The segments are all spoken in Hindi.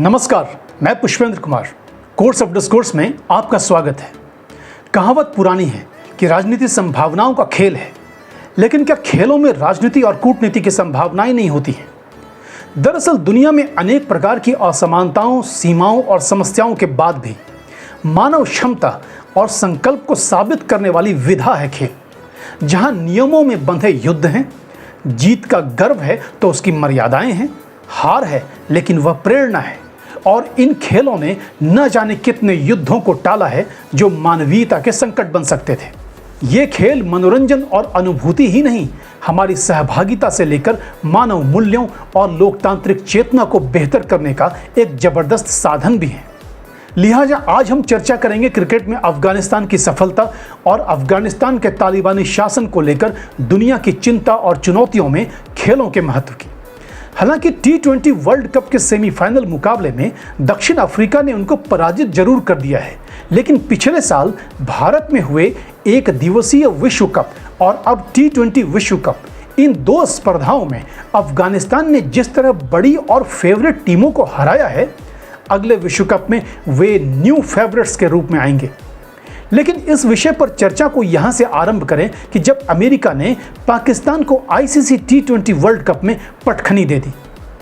नमस्कार, मैं Pushpendra Kumar. Course of discourse में आपका स्वागत है। कहावत पुरानी है कि राजनीति संभावनाओं का खेल है, लेकिन क्या खेलों में राजनीति और कूटनीति की संभावनाएं नहीं होती हैं? दरअसल दुनिया में अनेक प्रकार की असमानताओं, सीमाओं और समस्याओं के बाद भी मानव क्षमता और संकल्प को साबित करने वाली विधा है खेल। जहां नियमों में बंधे युद्ध हैं, जीत का गर्व है तो उसकी मर्यादाएं हैं, हार है लेकिन वह प्रेरणा है। और इन खेलों ने न जाने कितने युद्धों को टाला है जो मानवीयता के संकट बन सकते थे। ये खेल मनोरंजन और अनुभूति ही नहीं, हमारी सहभागिता से लेकर मानव मूल्यों और लोकतांत्रिक चेतना को बेहतर करने का एक जबरदस्त साधन भी है। लिहाजा आज हम चर्चा करेंगे क्रिकेट में अफगानिस्तान की सफलता और अफगानिस्तान के तालिबानी शासन को लेकर दुनिया की चिंता और चुनौतियों में खेलों के महत्व की। हालांकि T20 वर्ल्ड कप के सेमीफाइनल मुकाबले में दक्षिण अफ्रीका ने उनको पराजित जरूर कर दिया है, लेकिन पिछले साल भारत में हुए एक दिवसीय विश्व कप और अब T20 विश्व कप, इन दो स्पर्धाओं में अफगानिस्तान ने जिस तरह बड़ी और फेवरेट टीमों को हराया है, अगले विश्व कप में वे न्यू फेवरेट्स के रूप में आएंगे। लेकिन इस विषय पर चर्चा को यहां से आरंभ करें कि जब अमेरिका ने पाकिस्तान को ICC T20 वर्ल्ड कप में पटखनी दे दी।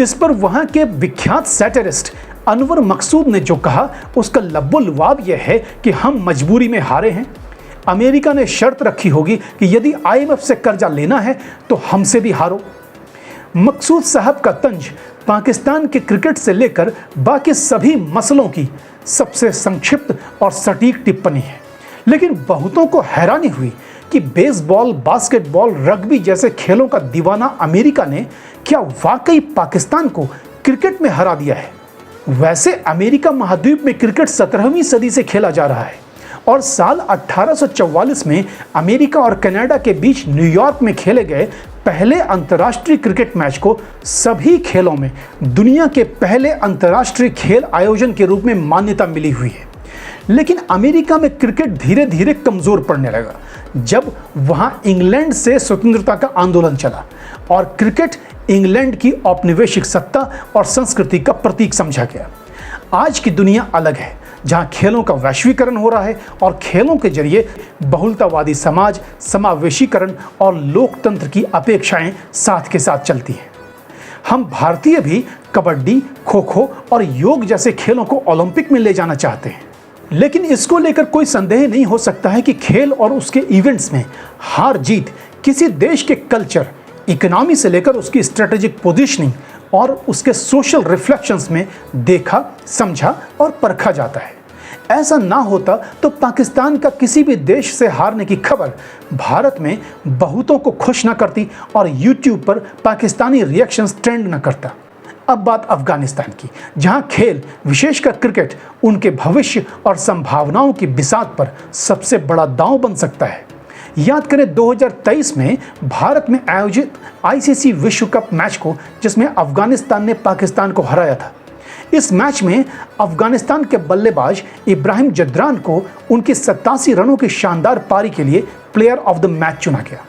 इस पर वहां के विख्यात सैटिरिस्ट अनवर मकसूद ने जो कहा, उसका लब्बुल-लुआब यह है कि हम मजबूरी में हारे हैं। अमेरिका ने शर्त रखी होगी कि यदि IMF से कर्जा लेना है तो हमसे भी हारो। मकसूद साहब का तंज पाकिस्तान के क्रिकेट से लेकर बाकी सभी मसलों की सबसे संक्षिप्त और सटीक टिप्पणी है। लेकिन बहुतों को हैरानी हुई कि बेसबॉल, बास्केटबॉल, रग्बी जैसे खेलों का दीवाना अमेरिका ने क्या वाकई पाकिस्तान को क्रिकेट में हरा दिया है। वैसे अमेरिका महाद्वीप में क्रिकेट 17वीं सदी से खेला जा रहा है और साल 1844 में अमेरिका और कनाडा के बीच न्यूयॉर्क में खेले गए पहले अंतर्राष्ट्रीय क्रिकेट मैच को सभी खेलों में दुनिया के पहले अंतर्राष्ट्रीय खेल आयोजन के रूप में मान्यता मिली हुई है। लेकिन अमेरिका में क्रिकेट धीरे धीरे कमजोर पड़ने लगा जब वहां इंग्लैंड से स्वतंत्रता का आंदोलन चला और क्रिकेट इंग्लैंड की औपनिवेशिक सत्ता और संस्कृति का प्रतीक समझा गया। आज की दुनिया अलग है, जहां खेलों का वैश्वीकरण हो रहा है और खेलों के जरिए बहुलतावादी समाज, समावेशीकरण और लोकतंत्र की अपेक्षाएं साथ के साथ चलती हैं। हम भारतीय भी कबड्डी, खो खो और योग जैसे खेलों को ओलंपिक में ले जाना चाहते हैं। लेकिन इसको लेकर कोई संदेह नहीं हो सकता है कि खेल और उसके इवेंट्स में हार जीत किसी देश के कल्चर, इकोनॉमी से लेकर उसकी स्ट्रेटेजिक पोजीशनिंग और उसके सोशल रिफ्लेक्शंस में देखा, समझा और परखा जाता है। ऐसा ना होता तो पाकिस्तान का किसी भी देश से हारने की खबर भारत में बहुतों को खुश न करती और YouTube पर पाकिस्तानी रिएक्शंस ट्रेंड न करता। अब बात अफगानिस्तान की, जहां खेल, विशेषकर क्रिकेट, उनके भविष्य और संभावनाओं की बिसात पर सबसे बड़ा दांव बन सकता है। याद करें 2023 में भारत में आयोजित ICC विश्व कप मैच को, जिसमें अफगानिस्तान ने पाकिस्तान को हराया था। इस मैच में अफगानिस्तान के बल्लेबाज इब्राहिम जदरान को उनकी 87 रनों की शानदार पारी के लिए प्लेयर ऑफ द मैच चुना गया।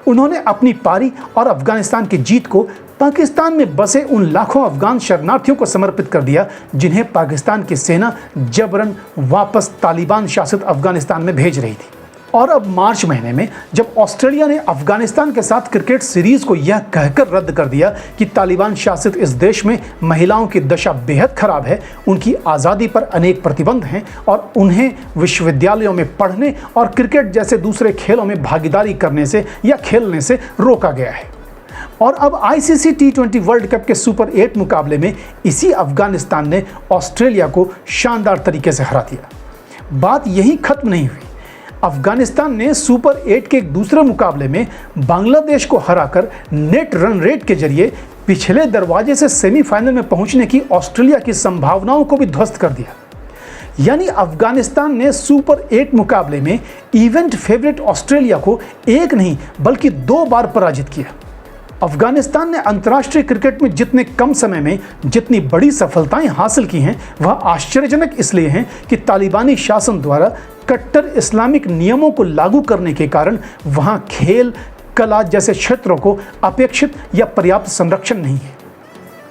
उन्होंने अपनी पारी और अफगानिस्तान की जीत को पाकिस्तान में बसे उन लाखों अफगान शरणार्थियों को समर्पित कर दिया जिन्हें पाकिस्तान की सेना जबरन वापस तालिबान शासित अफगानिस्तान में भेज रही थी। और अब मार्च महीने में जब ऑस्ट्रेलिया ने अफगानिस्तान के साथ क्रिकेट सीरीज को यह कहकर रद्द कर दिया कि तालिबान शासित इस देश में महिलाओं की दशा बेहद खराब है, उनकी आज़ादी पर अनेक प्रतिबंध हैं और उन्हें विश्वविद्यालयों में पढ़ने और क्रिकेट जैसे दूसरे खेलों में भागीदारी करने से या खेलने से रोका गया है। और अब ICC T20 वर्ल्ड कप के सुपर 8 मुकाबले में इसी अफगानिस्तान ने ऑस्ट्रेलिया को शानदार तरीके से हरा दिया। बात यहीं खत्म नहीं हुई। अफगानिस्तान ने सुपर 8 के एक दूसरे मुकाबले में बांग्लादेश को हराकर नेट रन रेट के जरिए पिछले दरवाजे से सेमीफाइनल में पहुंचने की ऑस्ट्रेलिया की संभावनाओं को भी ध्वस्त कर दिया। यानी अफगानिस्तान ने सुपर 8 मुकाबले में इवेंट फेवरेट ऑस्ट्रेलिया को एक नहीं बल्कि 2 बार पराजित किया। अफगानिस्तान ने अंतर्राष्ट्रीय क्रिकेट में जितने कम समय में जितनी बड़ी सफलताएं हासिल की हैं, वह आश्चर्यजनक इसलिए हैं कि तालिबानी शासन द्वारा कट्टर इस्लामिक नियमों को लागू करने के कारण वहां खेल, कला जैसे क्षेत्रों को अपेक्षित या पर्याप्त संरक्षण नहीं है।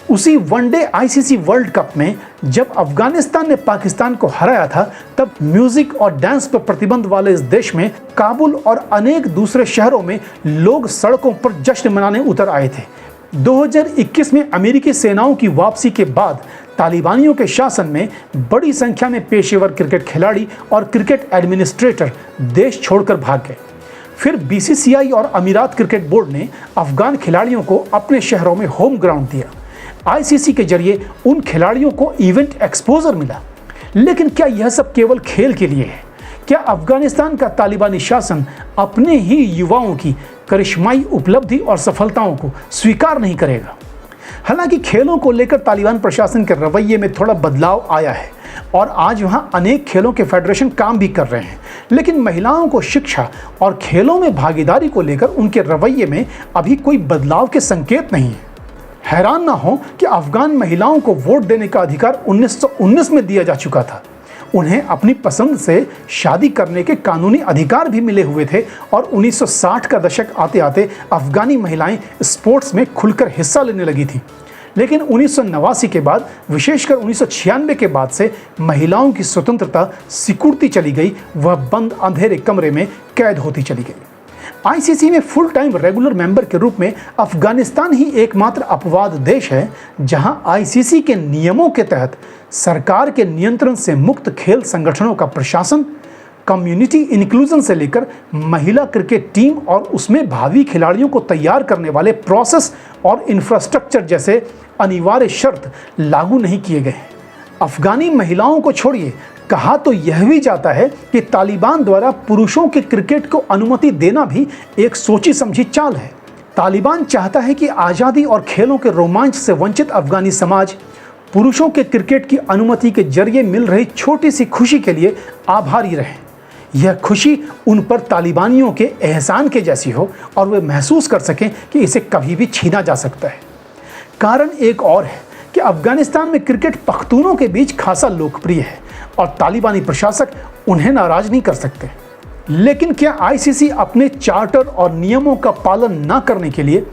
उसी वनडे आईसीसी वर्ल्ड कप में जब अफगानिस्तान ने पाकिस्तान को हराया था, तब म्यूजिक और डांस पर प्रतिबंध वाले इस देश में काबुल और अनेक दूसरे शहरों में लोग सड़कों पर जश्न मनाने उतर आए थे। 2021 में अमेरिकी सेनाओं की वापसी के बाद तालिबानियों के शासन में बड़ी संख्या में पेशेवर क्रिकेट खिलाड़ी और क्रिकेट एडमिनिस्ट्रेटर देश छोड़कर भाग गए। फिर बीसीसीआई और अमीरात क्रिकेट बोर्ड ने अफगान खिलाड़ियों को अपने शहरों में होम ग्राउंड दिया। आईसीसी के जरिए उन खिलाड़ियों को इवेंट एक्सपोजर मिला। लेकिन क्या यह सब केवल खेल के लिए है? क्या अफगानिस्तान का तालिबानी शासन अपने ही युवाओं की करिश्माई उपलब्धि और सफलताओं को स्वीकार नहीं करेगा? हालांकि खेलों को लेकर तालिबान प्रशासन के रवैये में थोड़ा बदलाव आया है और आज वहां अनेक खेलों के फेडरेशन काम भी कर रहे हैं, लेकिन महिलाओं को शिक्षा और खेलों में भागीदारी को लेकर उनके रवैये में अभी कोई बदलाव के संकेत नहीं है। हैरान ना हो कि अफगान महिलाओं को वोट देने का अधिकार 1919 में दिया जा चुका था। उन्हें अपनी पसंद से शादी करने के कानूनी अधिकार भी मिले हुए थे और 1960 का दशक आते आते अफगानी महिलाएं स्पोर्ट्स में खुलकर हिस्सा लेने लगी थीं। लेकिन 1989 के बाद, विशेषकर 1996 के बाद से महिलाओं की स्वतंत्रता सिकुड़ती चली गई, वह बंद अंधेरे कमरे में कैद होती चली गई। आईसीसी में फुल टाइम रेगुलर मेंबर के रूप में अफगानिस्तान ही एकमात्र अपवाद देश है जहां आईसीसी के नियमों के तहत सरकार के नियंत्रण से मुक्त खेल संगठनों का प्रशासन, कम्युनिटी इंक्लूजन से लेकर महिला क्रिकेट टीम और उसमें भावी खिलाड़ियों को तैयार करने वाले प्रोसेस और इंफ्रास्ट्रक्चर जैसे अनिवार्य शर्त लागू नहीं किए गए हैं। अफगानी महिलाओं को छोड़िए, कहा तो यह भी जाता है कि तालिबान द्वारा पुरुषों के क्रिकेट को अनुमति देना भी एक सोची समझी चाल है। तालिबान चाहता है कि आज़ादी और खेलों के रोमांच से वंचित अफगानी समाज पुरुषों के क्रिकेट की अनुमति के जरिए मिल रही छोटी सी खुशी के लिए आभारी रहे। यह खुशी उन पर तालिबानियों के एहसान के जैसी हो और वे महसूस कर सकें कि इसे कभी भी छीना जा सकता है। कारण एक और है कि अफगानिस्तान में क्रिकेट पख्तूनों के बीच खासा लोकप्रिय है और तालिबानी प्रशासक उन्हें नाराज नहीं कर सकते। लेकिन क्या आईसीसी अपने चार्टर और नियमों का पालन न करने के लिए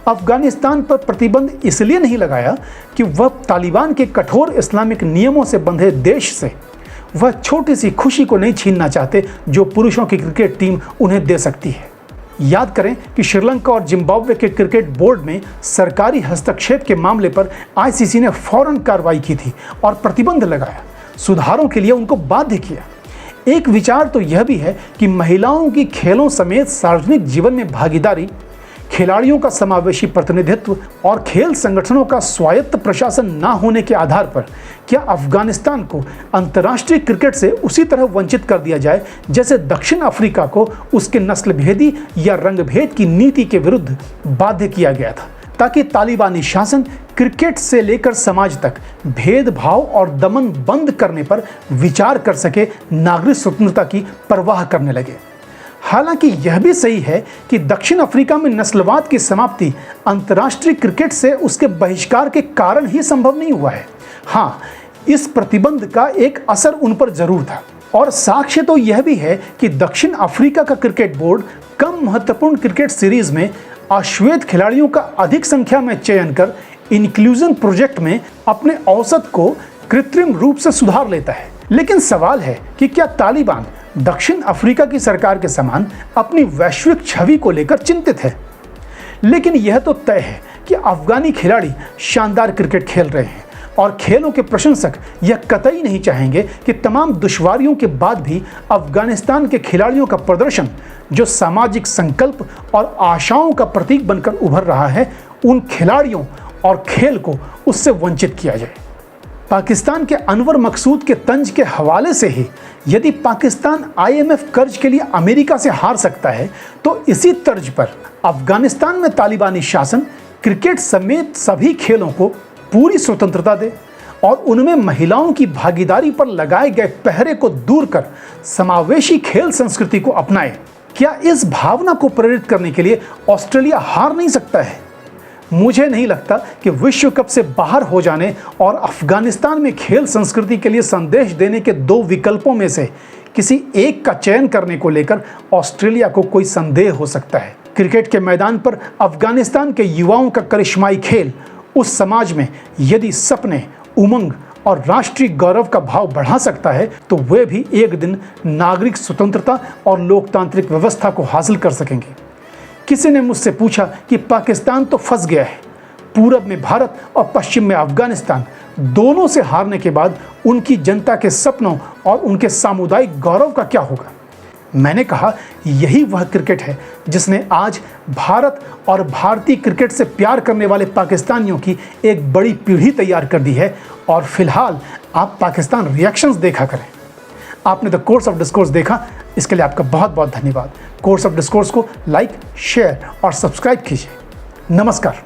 अफगानिस्तान पर प्रतिबंध इसलिए नहीं लगाया कि वह तालिबान के कठोर इस्लामिक नियमों से बंधे देश से वह छोटी सी खुशी को नहीं छीनना चाहते जो पुरुषों की क्रिकेट टीम उन्हें दे सकती है? याद करें कि श्रीलंका और जिम्बाब्वे के क्रिकेट बोर्ड में सरकारी हस्तक्षेप के मामले पर आईसीसी ने फौरन कार्रवाई की थी और प्रतिबंध लगाया, सुधारों के लिए उनको बाध्य किया। एक विचार तो यह भी है कि महिलाओं की खेलों समेत सार्वजनिक जीवन में भागीदारी, खिलाड़ियों का समावेशी प्रतिनिधित्व और खेल संगठनों का स्वायत्त प्रशासन न होने के आधार पर क्या अफगानिस्तान को अंतर्राष्ट्रीय क्रिकेट से उसी तरह वंचित कर दिया जाए जैसे दक्षिण अफ्रीका को उसके नस्लभेदी या रंगभेद की नीति के विरुद्ध बाध्य किया गया था, ताकि तालिबानी शासन क्रिकेट से लेकर समाज तक भेदभाव और दमन बंद करने पर विचार कर सके, नागरिक स्वतंत्रता की परवाह करने लगे। हालांकि यह भी सही है कि दक्षिण अफ्रीका में नस्लवाद की समाप्ति अंतर्राष्ट्रीय क्रिकेट से उसके बहिष्कार के कारण ही संभव नहीं हुआ है। हाँ, इस प्रतिबंध का एक असर उन पर जरूर था और साक्ष्य तो यह भी है कि दक्षिण अफ्रीका का क्रिकेट बोर्ड कम महत्वपूर्ण क्रिकेट सीरीज में अश्वेत खिलाड़ियों का अधिक संख्या में चयन कर इंक्लूजन प्रोजेक्ट में अपने औसत को कृत्रिम रूप से सुधार लेता है। लेकिन सवाल है कि क्या तालिबान दक्षिण अफ्रीका की सरकार के समान अपनी वैश्विक छवि को लेकर चिंतित है? लेकिन यह तो तय है कि अफगानी खिलाड़ी शानदार क्रिकेट खेल रहे हैं और खेलों के प्रशंसक यह कतई नहीं चाहेंगे कि तमाम दुश्वारियों के बाद भी अफगानिस्तान के खिलाड़ियों का प्रदर्शन, जो सामाजिक संकल्प और आशाओं का प्रतीक बनकर उभर रहा है, उन खिलाड़ियों और खेल को उससे वंचित किया जाए। पाकिस्तान के अनवर मकसूद के तंज के हवाले से ही यदि पाकिस्तान आईएमएफ कर्ज के लिए अमेरिका से हार सकता है, तो इसी तर्ज पर अफगानिस्तान में तालिबानी शासन क्रिकेट समेत सभी खेलों को पूरी स्वतंत्रता दे और उनमें महिलाओं की भागीदारी पर लगाए गए पहरे को दूर कर समावेशी खेल संस्कृति को अपनाए। क्या इस भावना को प्रेरित करने के लिए ऑस्ट्रेलिया हार नहीं सकता है? मुझे नहीं लगता कि विश्व कप से बाहर हो जाने और अफगानिस्तान में खेल संस्कृति के लिए संदेश देने के दो विकल्पों में से किसी एक का चयन करने को लेकर ऑस्ट्रेलिया को कोई संदेह हो सकता है। क्रिकेट के मैदान पर अफगानिस्तान के युवाओं का करिश्माई खेल उस समाज में यदि सपने, उमंग और राष्ट्रीय गौरव का भाव बढ़ा सकता है तो वे भी एक दिन नागरिक स्वतंत्रता और लोकतांत्रिक व्यवस्था को हासिल कर सकेंगे। किसी ने मुझसे पूछा कि पाकिस्तान तो फंस गया है, पूरब में भारत और पश्चिम में अफगानिस्तान, दोनों से हारने के बाद उनकी जनता के सपनों और उनके सामुदायिक गौरव का क्या होगा? मैंने कहा, यही वह क्रिकेट है जिसने आज भारत और भारतीय क्रिकेट से प्यार करने वाले पाकिस्तानियों की एक बड़ी पीढ़ी तैयार कर दी है। और फिलहाल आप पाकिस्तान रिएक्शंस देखा करें। आपने द कोर्स ऑफ डिस्कोर्स देखा, इसके लिए आपका बहुत बहुत धन्यवाद। कोर्स ऑफ डिस्कोर्स को लाइक, शेयर और सब्सक्राइब कीजिए। नमस्कार।